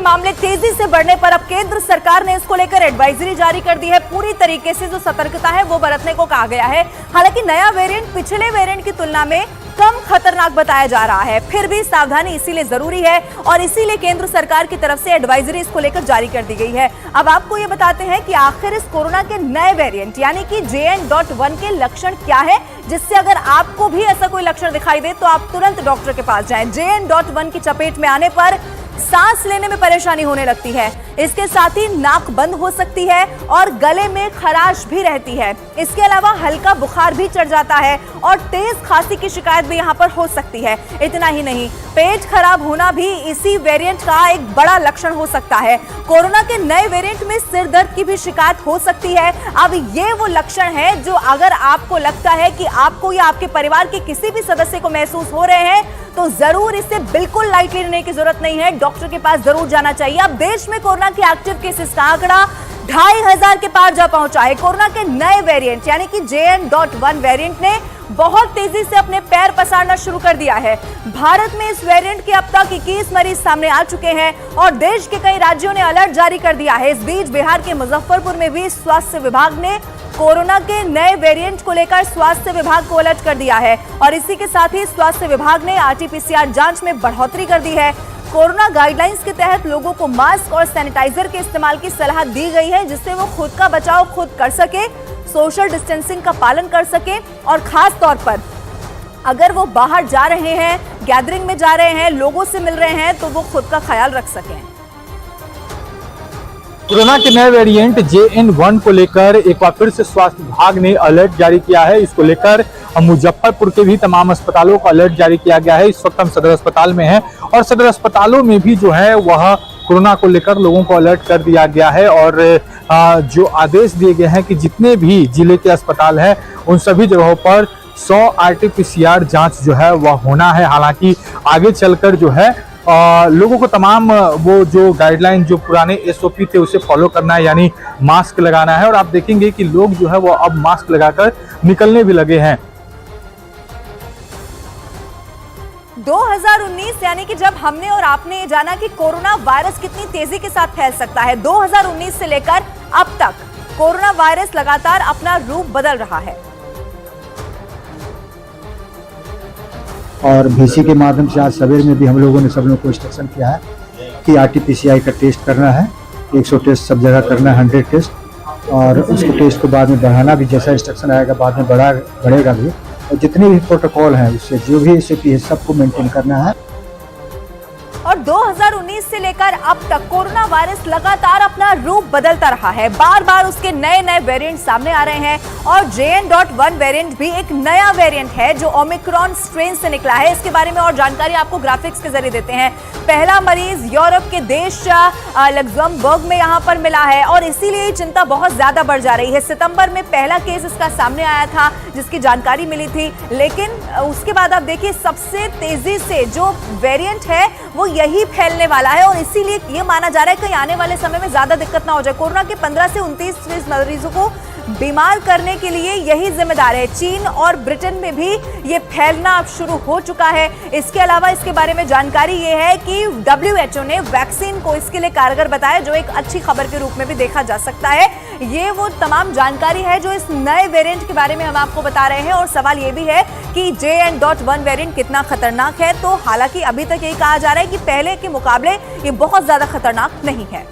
मामले तेजी से बढ़ने पर अब केंद्र सरकार ने इसको लेकर एडवाइजरी जारी कर दी है। पूरी तरीके से जो सतर्कता है वो बरतने को कहा गया है। हालांकि नया वेरिएंट पिछले वेरिएंट की तुलना में कम खतरनाक बताया जा रहा है, फिर भी सावधानी इसीलिए जरूरी है और इसीलिए केंद्र सरकार की तरफ से एडवाइजरी इसको लेकर जारी कर दी गई है। अब आपको ये बताते हैं कि आखिर इस कोरोना के नए वेरिएंट यानी कि JN.1 के लक्षण क्या है, जिससे अगर आपको भी ऐसा कोई लक्षण दिखाई दे तो आप तुरंत डॉक्टर के पास जाएं। JN.1 की चपेट में आने पर सांस लेने में परेशानी होने लगती है, इसके साथ ही नाक बंद हो सकती है और गले में खराश भी रहती है। इसके अलावा हल्का बुखार भी चढ़ जाता है और तेज खांसी की शिकायत भी यहाँ पर हो सकती है। इतना ही नहीं, पेट खराब होना भी इसी वेरिएंट का एक बड़ा लक्षण हो सकता है। कोरोना के नए वेरिएंट में सिर दर्द की भी शिकायत हो सकती है। अब ये वो लक्षण है जो अगर आपको लगता है कि आपको या आपके परिवार के किसी भी सदस्य को महसूस हो रहे हैं तो जरूर इसे बिल्कुल लाइटली लेने की जरूरत नहीं है, डॉक्टर के पास जरूर जाना चाहिए। अब देश में कोरोना के एक्टिव केसेस का आंकड़ा 2500 के पार जा पहुंचा है। कोरोना के नए वेरिएंट यानी कि JN.1 वेरिएंट ने बहुत तेजी से अपने पैर पसारना शुरू कर दिया है। भारत में इस वेरिएंट के अब तक 21 मरीज सामने आ चुके हैं और देश के कई राज्यों ने अलर्ट जारी कर दिया है। इस बीच बिहार के मुजफ्फरपुर में भी स्वास्थ्य विभाग ने कोरोना के नए वेरिएंट को लेकर स्वास्थ्य विभाग को अलर्ट कर दिया है और इसी के साथ ही स्वास्थ्य विभाग ने RT-PCR जांच में बढ़ोतरी कर दी है। कोरोना गाइडलाइंस के तहत लोगों को मास्क और सैनिटाइजर के इस्तेमाल की सलाह दी गई है, जिससे वो खुद का बचाव खुद कर सके, सोशल डिस्टेंसिंग का पालन कर सके और खास तौर पर अगर वो बाहर जा रहे हैं, गैदरिंग में जा रहे हैं, लोगों से मिल रहे हैं तो वो खुद का ख्याल रख सकें। कोरोना के नए वेरिएंट JN.1 को लेकर एक बार फिर से स्वास्थ्य विभाग ने अलर्ट जारी किया है। इसको लेकर मुजफ्फरपुर के भी तमाम अस्पतालों को अलर्ट जारी किया गया है। इस वक्त हम सदर अस्पताल में हैं और सदर अस्पतालों में भी जो है वह कोरोना को लेकर लोगों को अलर्ट कर दिया गया है और जो आदेश दिए गए हैं कि जितने भी जिले के अस्पताल हैं उन सभी जगहों पर 100 RT-PCR जांच जो है वह होना है। हालांकि आगे चलकर जो है लोगों को तमाम वो जो गाइडलाइन जो पुराने SOP थे उसे फॉलो करना है, यानी मास्क लगाना है और आप देखेंगे कि लोग जो है वो अब मास्क लगाकर निकलने भी लगे हैं। 2019 यानी कि जब हमने और आपने ये जाना कि कोरोना वायरस कितनी तेजी के साथ फैल सकता है, 2019 से लेकर अब तक कोरोना वायरस लगातार अपना रूप बदल रहा है और VC के माध्यम से आज सवेर में भी हम लोगों ने सब लोगों को इंस्ट्रक्शन किया है कि RT-PCR का टेस्ट करना है, 100 टेस्ट सब जगह करना है, 100 टेस्ट और उसको टेस्ट को बाद में बढ़ाना भी, जैसा इंस्ट्रक्शन आएगा बाद में बढ़ेगा भी और जितने भी प्रोटोकॉल हैं उससे जो भी SOP है सबको मेंटेन करना है। और 2019 से लेकर अब तक कोरोना वायरस लगातार अपना रूप बदलता रहा है। बार बार उसके नए नए वेरिएंट सामने आ रहे हैं और JN.1 वेरिएंट भी एक नया वेरिएंट है जो ओमिक्रॉन स्ट्रेन से निकला है। इसके बारे में और जानकारी आपको ग्राफिक्स के जरिए देते हैं। पहला मरीज यूरोप के देश लग्जमबर्ग में यहाँ पर मिला है और इसीलिए चिंता बहुत ज्यादा बढ़ जा रही है। सितंबर में पहला केस इसका सामने आया था जिसकी जानकारी मिली थी, लेकिन उसके बाद आप देखिए सबसे तेजी से जो वेरिएंट है वो यही फैलने वाला है और इसीलिए ये माना जा रहा है कि आने वाले समय में ज्यादा दिक्कत ना हो जाए। कोरोना के 15 से 29 मरीजों को बीमार करने के लिए यही जिम्मेदार है। चीन और ब्रिटेन में भी ये फैलना अब शुरू हो चुका है। इसके अलावा इसके बारे में जानकारी ये है कि WHO ने वैक्सीन को इसके लिए कारगर बताया, जो एक अच्छी खबर के रूप में भी देखा जा सकता है। ये वो तमाम जानकारी है जो इस नए वेरिएंट के बारे में हम आपको बता रहे हैं और सवाल ये भी है कि JN.1 वेरिएंट कितना खतरनाक है। तो हालांकि अभी तक यही कहा जा रहा है कि पहले के मुकाबले ये बहुत ज्यादा खतरनाक नहीं है।